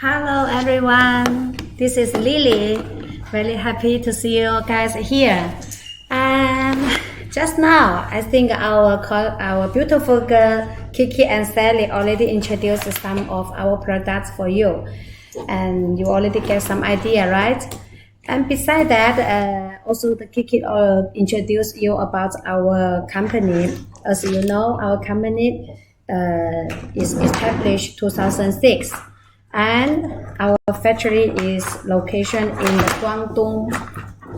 Hello everyone, this is Lily. Very happy to see you guys here. And just now, I think our beautiful girl Kiki and Sally already introduced some of our products for you, and you already get some idea, right? And beside that, also the Kiki introduced you about our company. As you know, our company is established 2006, and our factory is located in the Guangdong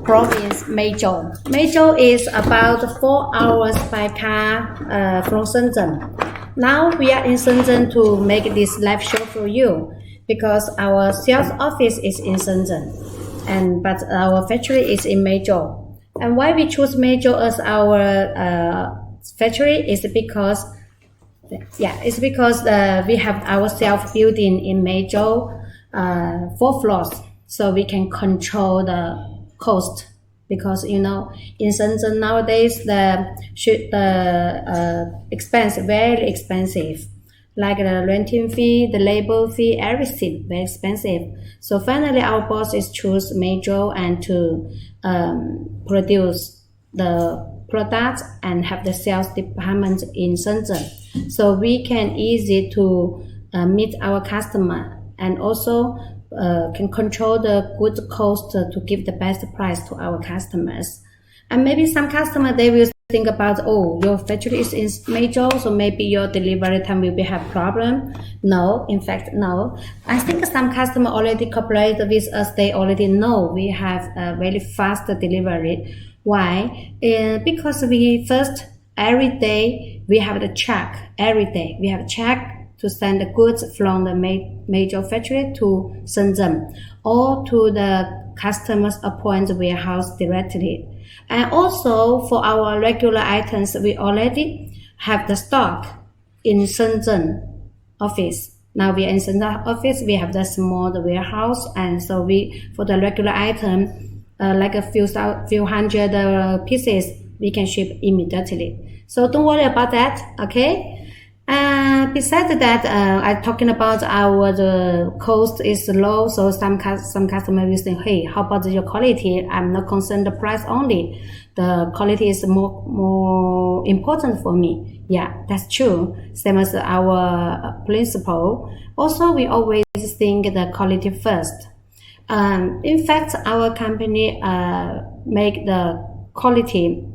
province, Meizhou. Meizhou is about 4 hours by car from Shenzhen. Now we are in Shenzhen to make this live show for you because our sales office is in Shenzhen, but our factory is in Meizhou. And why we choose Meizhou as our factory is because we have our self building in Meizhou, 4 floors, so we can control the cost. Because in Shenzhen nowadays the expense very expensive, like the renting fee, the labor fee, everything very expensive. So finally, our bosses choose Meizhou and to produce the products and have the sales department in Shenzhen, so we can easy to meet our customer and also can control the good cost to give the best price to our customers. And maybe some customer they will think about, oh, your factory is in Meizhou, so maybe your delivery time will have problem. No, in fact, no. I think some customer already cooperate with us. They already know we have a very fast delivery. Why? Because we first every day we have the check. Every day we have check to send the goods from the Meizhou factory to Shenzhen or to the customer's appointed warehouse directly. And also for our regular items, we already have the stock in Shenzhen office. Now we are in Shenzhen office, we have the small warehouse, and so for the regular item, like a few hundred pieces, we can ship immediately. So don't worry about that, okay? Besides that, I'm talking about the cost is low, so some customers will say, hey, how about your quality? I'm not concerned the price only. The quality is more important for me. Yeah, that's true. Same as our principle. Also, we always think the quality first. In fact, our company make the quality,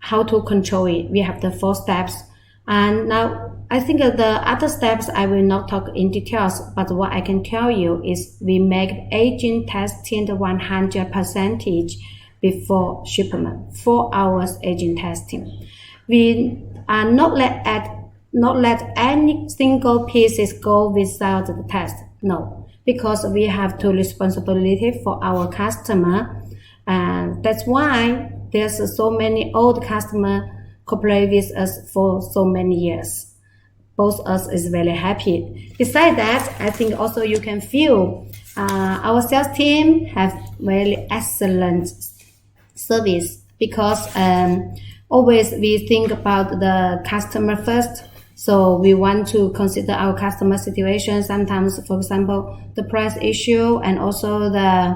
how to control it. We have the 4 steps. And now I think the other steps I will not talk in details, but what I can tell you is we make agent testing 100% before shipment, 4 hours agent testing. We are not let any single pieces go without the test. No, because we have to responsibility for our customer, and that's why there's so many old customer cooperate with us for so many years. Both us is very happy. Besides that, I think also you can feel our sales team have very excellent service because always we think about the customer first. So we want to consider our customer situation. Sometimes, for example, the price issue and also the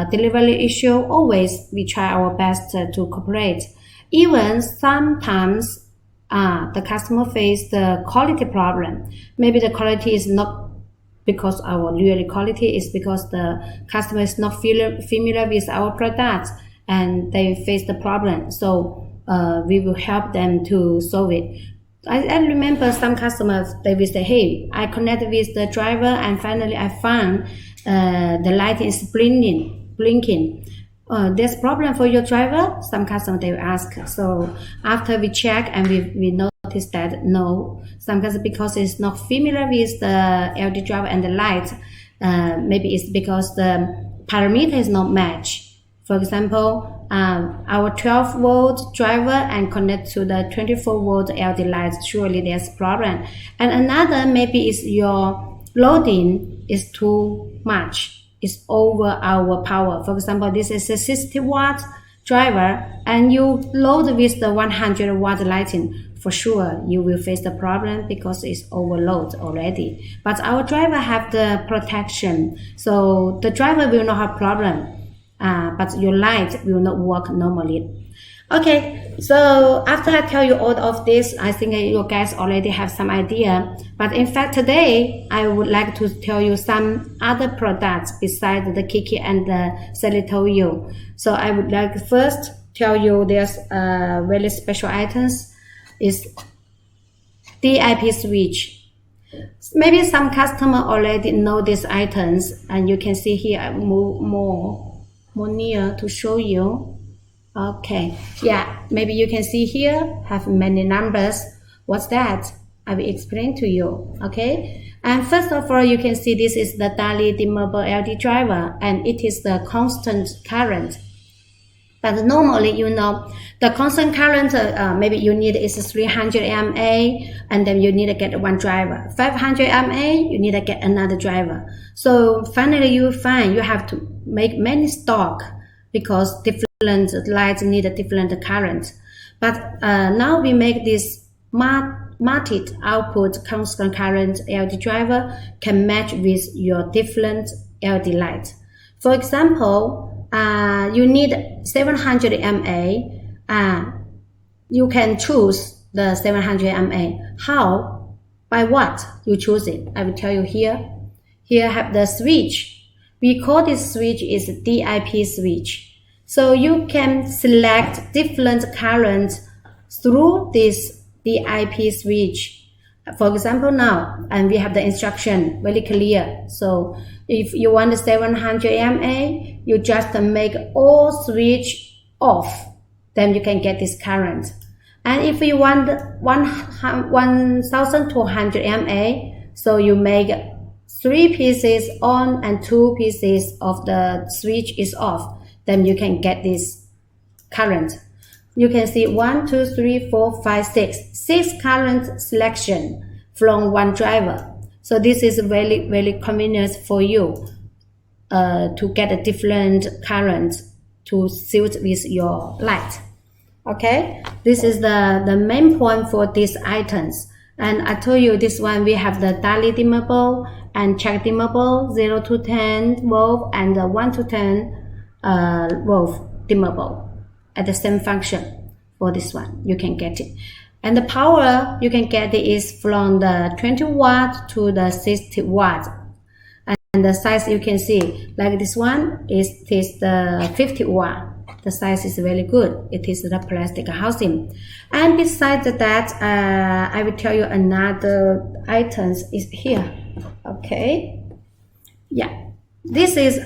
delivery issue. Always we try our best to cooperate. Even sometimes the customer face the quality problem. Maybe the quality is not because our really quality, is because the customer is not familiar with our products and they face the problem. So we will help them to solve it. I remember some customers, they will say, hey, I connected with the driver and finally I found the light is blinking. There's problem for your driver? Some customers, they will ask. So after we check and we notice that no, some customers, because it's not familiar with the LED driver and the light, maybe it's because the parameter is not matched. For example, our 12-volt driver and connect to the 24-volt LED lights, surely there's problem. And another maybe is your loading is too much. It's over our power. For example, this is a 60-watt driver and you load with the 100-watt lighting. for sure you will face the problem because it's overloaded already. But our driver have the protection, so the driver will not have problem, but your light will not work normally. Okay, so after I tell you all of this, I think you guys already have some idea. But in fact, today I would like to tell you some other products besides the Kiki and the Sally told you. So I would like first tell you there's very special items is DIP switch. Maybe some customer already know these items, and you can see here I move more near to show you. Okay, yeah, maybe you can see here have many numbers. What's that? I will explain to you. Okay, and first of all, you can see this is the Dali dimmable LED driver, and it is the constant current. But normally, you know, the constant current, maybe you need is 300 mA, and then you need to get one driver. 500 mA, you need to get another driver. So finally, you find you have to make many stock because different lights need a different current. But now we make this mated output constant current LED driver can match with your different LED light. For example, you need 700 mA. You can choose the 700 mA. How? By what you choose it? I will tell you here. Here have the switch. We call this switch is DIP switch. So you can select different currents through this DIP switch. For example, now, and we have the instruction very clear. So if you want the 700 mA, you just make all switch off, then you can get this current. And if you want 1200 mA, so you make 3 pieces on and 2 pieces of the switch is off, then you can get this current. You can see 1, 2, 3, 4, 5, 6. 6 current selection from one driver. So this is very, very convenient for you to get a different current to suit with your light. Okay, this is the main point for these items. And I told you this one we have the Dali dimmable and check dimmable 0 to 10 volt and 1 to 10 volt dimmable at the same function. For this one, you can get it. And the power you can get it is from the 20 watt to the 60 watt. And the size you can see, like this one, is the 50 watt. The size is very good. It is the plastic housing. And besides that, I will tell you another items is here. Okay. Yeah. This is,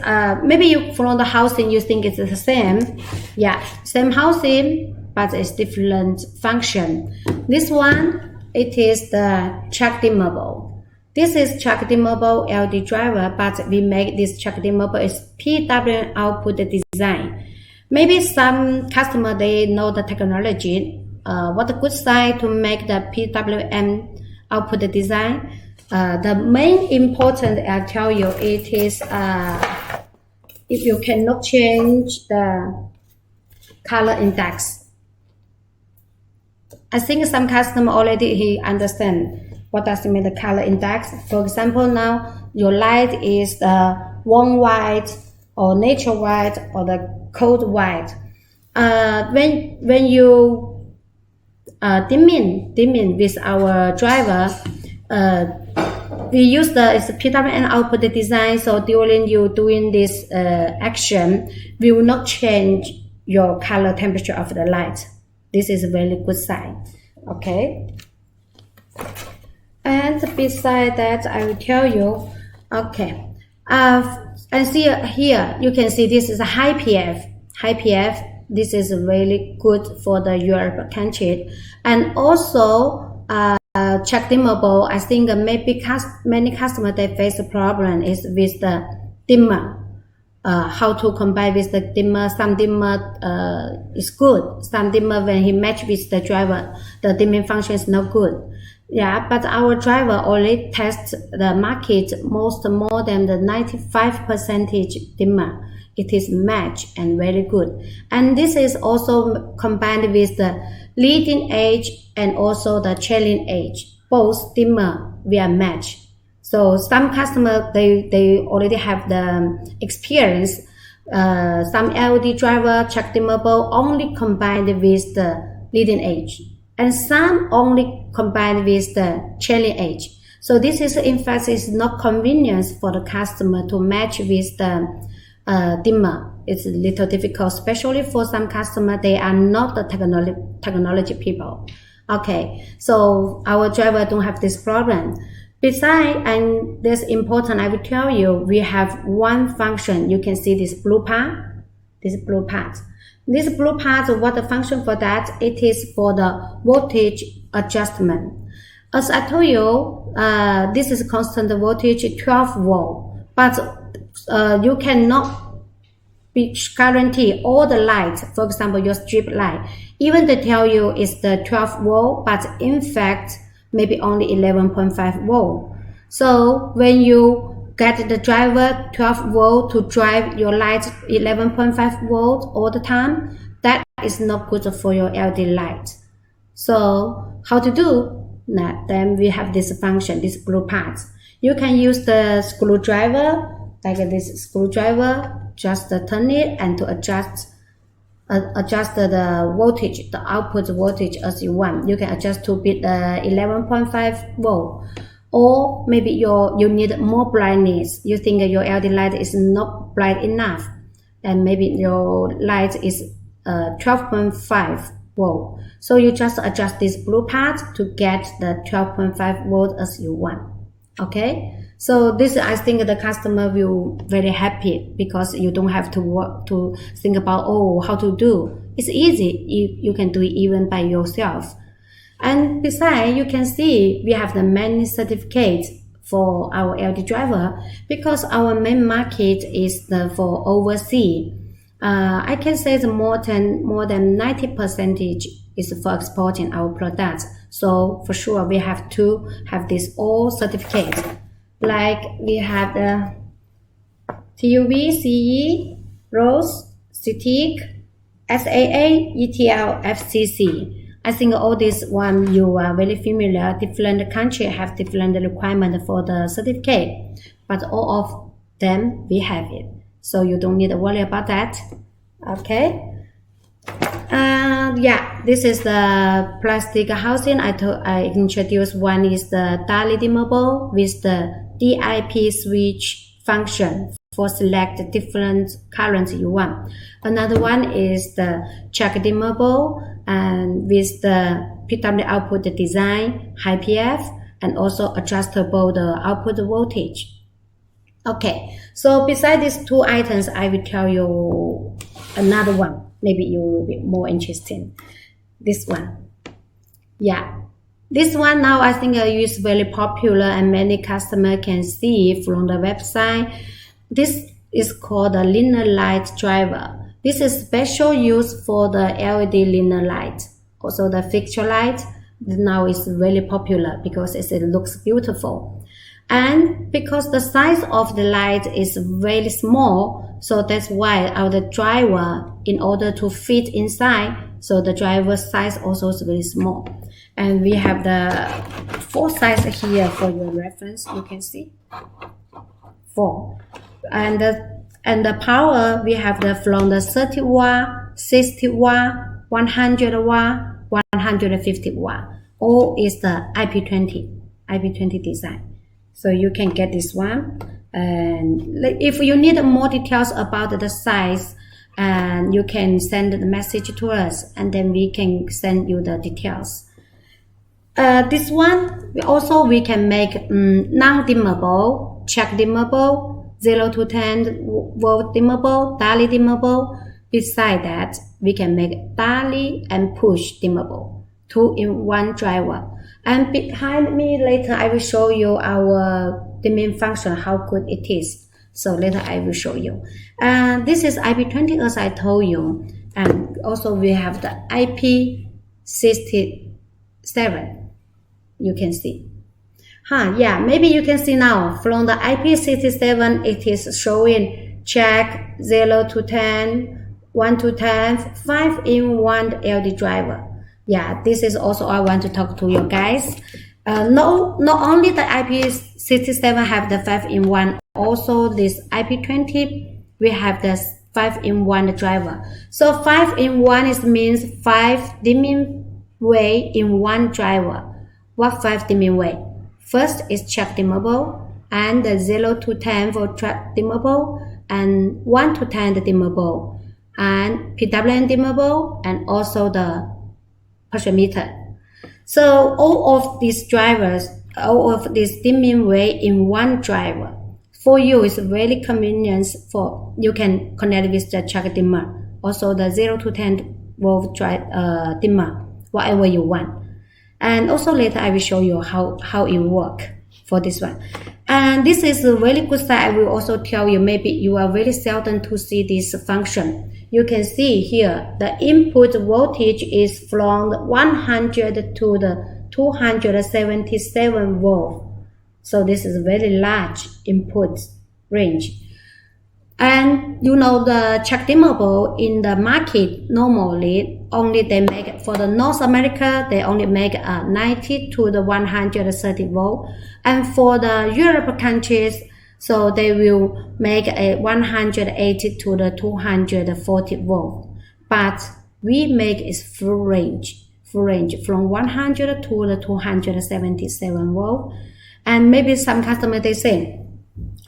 maybe you from the housing, you think it's the same. Yeah, same housing, but it's different function. This one, it is the check dimmable. This is check dimmable LED driver, but we make this check dimmable is PWM output design. Maybe some customer, they know the technology. What a good side to make the PWM output design. The main important, I tell you, it is if you cannot change the color index. I think some customer already he understand what does it mean the color index. For example, now your light is the warm white or nature white or the cold white. When you dimming with our driver, we use the PWM output design. So during you doing this action, we will not change your color temperature of the light. This is a very good sign. Okay. And beside that, I will tell you. Okay. And see here, you can see this is a high PF. High PF. This is really good for the Europe country. And also, check dimmable. I think maybe many customers they face a problem is with the dimmer. How to combine with the dimmer. Some dimmer is good. Some dimmer when he match with the driver, the dimming function is not good. Yeah, but our driver already tests the market more than the 95% demand. It is match and very good. And this is also combined with the leading edge and also the trailing edge. Both dimmer via match. So some customer they already have the experience. Some LED driver check dimmable only combined with the leading edge, and some only combined with the trailing edge. So this is in fact is not convenience for the customer to match with the dimmer. It's a little difficult, especially for some customer, they are not the technology people. Okay, so our driver don't have this problem. Besides, and this important, I will tell you, we have one function. You can see this blue part, This blue part, what the function for that? It is for the voltage adjustment. As I told you, this is constant voltage 12 volt, but you cannot guarantee all the lights. For example, your strip light, even they tell you it's the 12 volt, but in fact maybe only 11.5 volt. So when you get the driver 12 volt to drive your light 11.5 volt all the time, that is not good for your LED light. So how to do? Now, then we have this function, this blue part. You can use the screwdriver, like this screwdriver, just turn it and to adjust the voltage, the output voltage as you want. You can adjust to be the 11.5 volt, or maybe you need more brightness. You think your LED light is not bright enough, and maybe your light is 12.5 volt. So you just adjust this blue part to get the 12.5 volt as you want. Okay. So this, I think the customer will very happy because you don't have to work to think about, how to do. It's easy. You can do it even by yourself. And besides, you can see we have the many certificates for our LED driver because our main market is for overseas. I can say the more than 90% is for exporting our products. So for sure, we have to have this all certificates. Like we have the TUV, CE, RoHS, CITIC, SAA, ETL, FCC. I think all these one you are very familiar. Different country have different requirement for the certificate, but all of them we have it. So you don't need to worry about that. Okay. This is the plastic housing. I introduced one is the daily dimmable with the DIP switch function for select different currents you want. Another one is the check dimmable and with the PW output design, high PF, and also adjustable the output voltage. Okay, so beside these two items, I will tell you another one. Maybe you will be more interested. This one. This one now I think is very popular and many customers can see from the website. This is called the linear light driver. This is special use for the LED linear light. Also the fixture light now is very popular because it looks beautiful. And because the size of the light is very small, so that's why our driver, in order to fit inside, so the driver size also is very small. And we have the 4 sizes here for your reference. You can see 4. And the power we have from the 30 watt, 60 watt, 100 watt, 150 watt. All is the IP20 design. So you can get this one. And if you need more details about the size, and you can send the message to us, and then we can send you the details. This one we can make non-dimmable, check dimmable, 0 to 10 volt dimmable, daily dimmable. Beside that, we can make daily and push dimmable, 2-in-1 driver. And behind me later, I will show you our dimming function, how good it is. So later I will show you. This is IP20 as I told you. And also we have the IP67. You can see. Yeah, maybe you can see now from the IP67 it is showing check 0 to 10, 1 to 10, 5-in-1 LD driver. Yeah, this is also I want to talk to you guys. Not only the IP67 have the 5-in-1, also this IP20 we have the 5-in-1 driver. So 5-in-1 means 5 dimming way in one driver. What 5 dimming way? First is check dimmable, and the 0 to 10 for track dimmable, and 1 to 10 the dimmable, and PWM dimmable, and also the pressure meter. So all of these drivers, all of this dimming way in one driver. For you, it's very convenient for you can connect with the check dimmer, also the 0 to 10 volt dimmer, whatever you want. And also later I will show you how it works for this one. And this is a really good side. I will also tell you, maybe you are very seldom to see this function. You can see here the input voltage is from 100 to the 277 volt. So this is a very large input range. And you know the check dimmable in the market normally only they make for the North America they only make 90 to the 130 volt, and for the Europe countries so they will make a 180 to the 240 volt. But we make is full range from 100 to the 277 volt. And maybe some customers they say,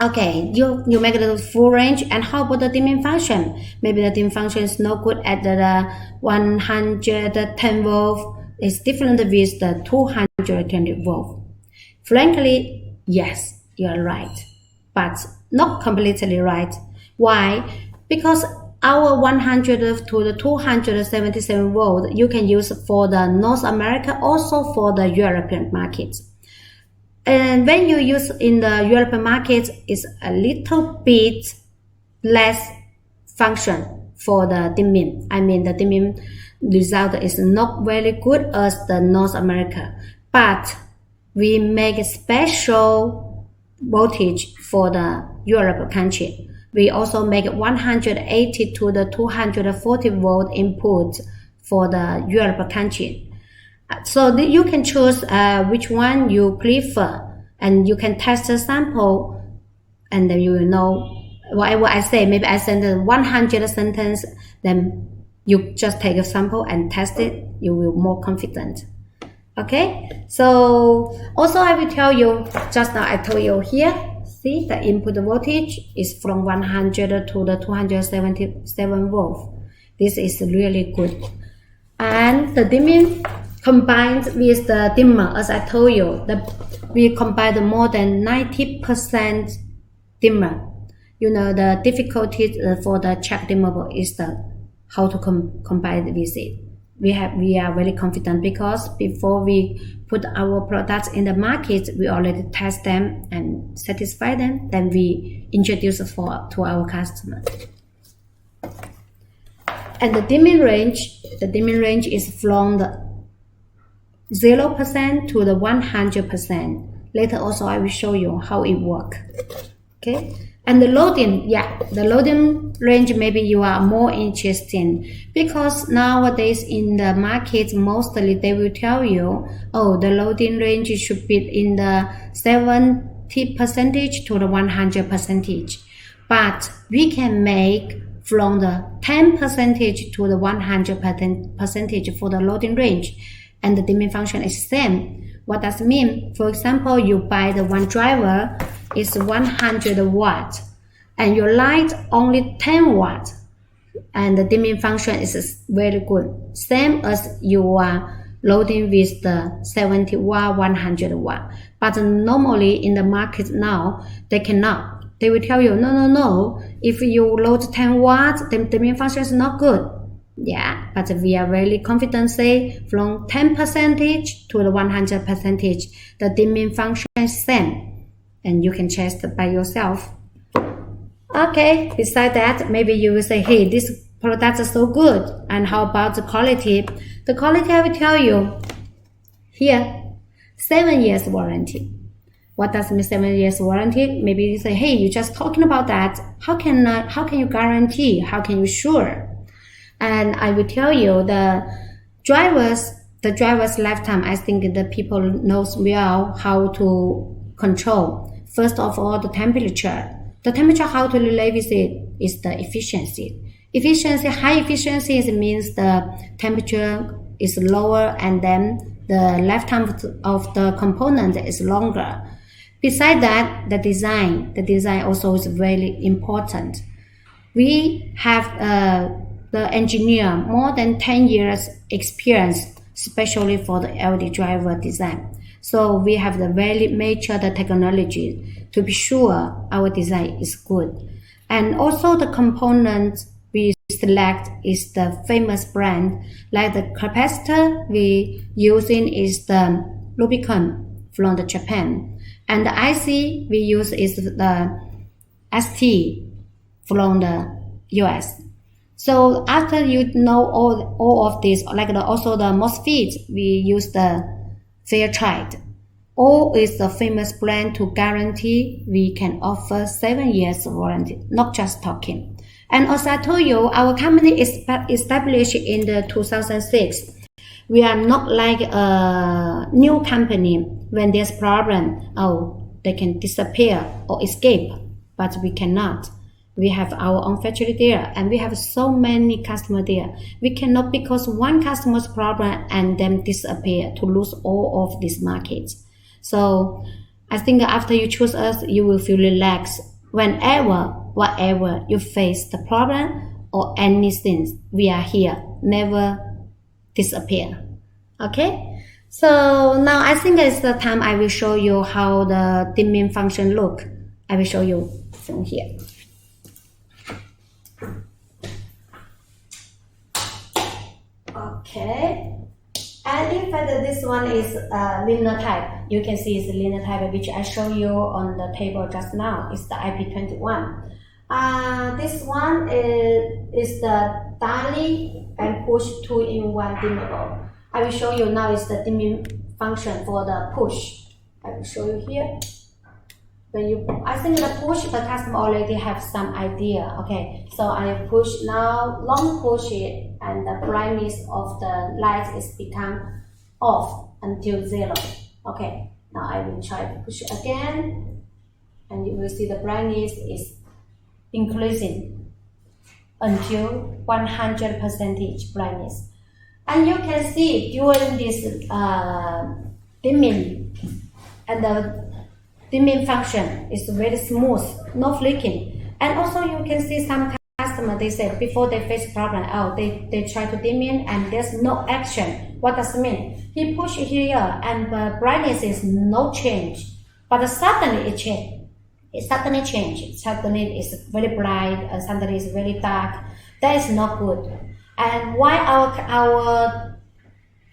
okay, you make the full range, and how about the dimming function? Maybe the dimming function is not good at the 110 volt. It's different with the 220 volt. Frankly, yes, you are right, but not completely right. Why? Because our 100 to the 277 volt you can use for the North America, also for the European markets. And when you use in the European market, it's a little bit less function for the dimming. I mean, the dimming result is not very good as the North America. But we make a special voltage for the Europe country. We also make 180 to the 240 volt input for the Europe country. So you can choose which one you prefer, and you can test the sample, and then you will know whatever I say. Maybe I send 100 sentence, then you just take a sample and test it. You will more confident. Okay. So also I will tell you, just now I told you here. See, the input voltage is from 100 to the 277 volt. This is really good. And the dimming combined with the dimmer, as I told you, we combine more than 90% dimmer. You know, the difficulty for the check dimmable is how to combine with it. We are very confident because before we put our products in the market, we already test them and satisfy them. Then we introduce to our customers. And the dimming range is from the 0% to the 100%. Later also I will show you how it works. Okay. And the loading, the loading range maybe you are more interested in, because nowadays in the market mostly they will tell you, oh, the loading range should be in the 70% to the 100%. But we can make from the 10% to the 100% for the loading range, and the dimming function is same. What does it mean? For example, you buy the one driver is 100 watt, and your light only 10 watt, and the dimming function is very good, same as you are loading with the 70 watt, 100 watt. But normally in the market now, they cannot. They will tell you, no, if you load 10 watt, the dimming function is not good. Yeah, but we are very confident, say from 10% to the 100%, the dimming function is same, and you can test by yourself. Okay, besides that, maybe you will say, hey, this product is so good, and how about the quality? The quality I will tell you here. 7 years warranty. What does mean 7 years warranty? Maybe you say, hey, you're just talking about that. How can you guarantee? How can you sure? And I will tell you the driver's lifetime. I think the people knows well how to control. First of all, the temperature. The temperature, how to relate with it is the efficiency. High efficiency means the temperature is lower and then the lifetime of the component is longer. Besides that, the design also is very important. We have the engineer more than 10 years experience, especially for the LED driver design. So we have the very mature technology to be sure our design is good. And also the components we select is the famous brand. Like the capacitor we using is the Rubicon from the Japan. And the IC we use is the ST from the US. So after you know all of this, like also the MOSFET, we use the Fairchild. All is the famous brand to guarantee we can offer 7 years warranty, not just talking. And also I told you, our company is established in the 2006. We are not like a new company. When there's problem, they can disappear or escape, but we cannot. We have our own factory there, and we have so many customers there. We cannot, because one customer's problem and then disappear, to lose all of this market. So I think after you choose us, you will feel relaxed. Whatever you face the problem or anything, we are here, never disappear. Okay? So now I think it's the time I will show you how the dimming function look. I will show you from here. Okay. And in fact, this one is linear type. You can see it's linear type, which I show you on the table just now. It's the IP21. This one is the DALI and push 2-in-1 dimmable. I will show you now is the dimming function for the push. I will show you here. I think the push, the customer already have some idea. Okay, so I push now, long push it, and the brightness of the light is become off until 0. Okay, now I will try to push again, and you will see the brightness is increasing until 100% brightness. And you can see during this dimming, and the dimming function is very smooth, no flicking. And also you can see some customers, they say before they face problem, they try to dim in and there's no action. What does it mean? He push here and the brightness is no change, but suddenly it change. It suddenly change. Suddenly it's very bright, and suddenly it's very dark. That is not good. And why our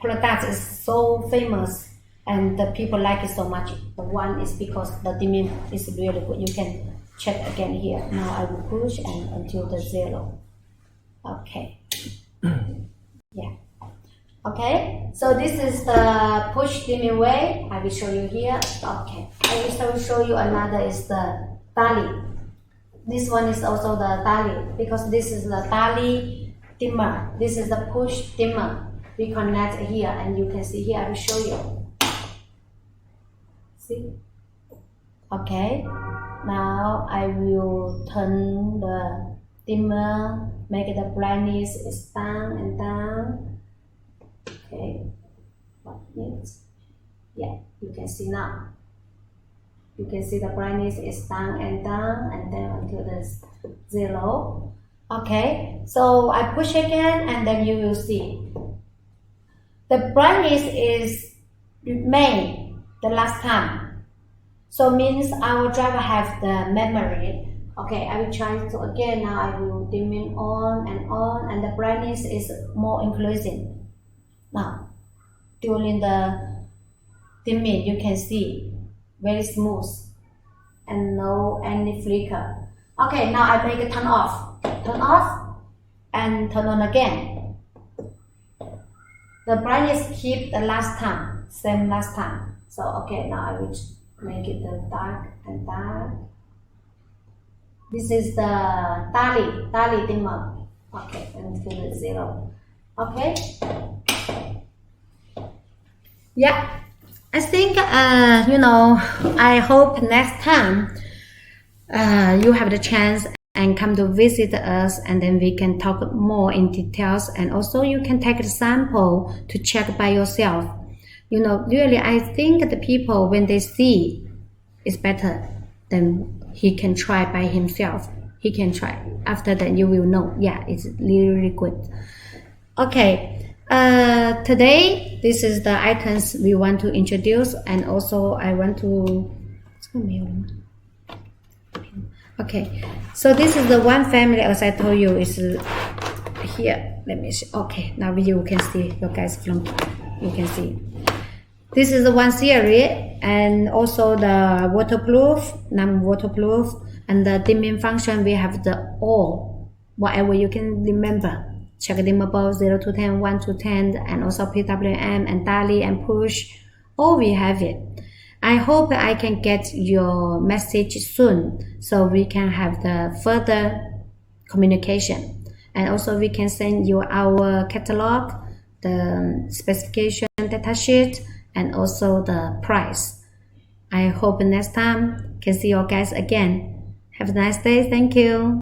product is so famous and the people like it so much? One is because the dimming is really good. You can check again here. Now I will push and until the 0. Okay. Yeah. Okay. So this is the push dimming way. I will show you here. Okay. I will show you another is the DALI. This one is also the DALI because this is the DALI dimmer. This is the push dimmer. We connect here and you can see here. I will show you. See? Okay. Now I will turn the dimmer, make the brightness is down and down. Okay. Yeah, you can see now. You can see the brightness is down and down and then until the 0. Okay, so I push again and then you will see. The brightness is made the last time. So means our driver have the memory. Okay, I will try to again. Now I will dim it on and the brightness is more increasing. Now, during the dimming, you can see very smooth and no any flicker. Okay, now I make it turn off and turn on again. The brightness keep the last time, same last time. So okay, now I will make it the dark and dark. This is the Dali dimmer. Okay, and to the 0. Okay. Yeah, I think I hope next time you have the chance and come to visit us, and then we can talk more in details, and also you can take a sample to check by yourself. Really, I think the people when they see it's better, then he can try by himself. He can try. After that, you will know. Yeah, it's really, really good. Okay. Today, this is the items we want to introduce, and also I want to. Okay, so this is the one family, as I told you, is here. Let me see. Okay, now you can see, you guys from, you can see. This is the one series, and also the waterproof, non-waterproof, and the dimming function. We have the all, whatever you can remember. Check dimmable 0 to 10, 1 to 10, and also PWM and Dali and push. All we have it. I hope I can get your message soon, so we can have the further communication, and also we can send you our catalog, the specification data sheet, and also the price. I hope next time can see you guys again. Have a nice day. Thank you.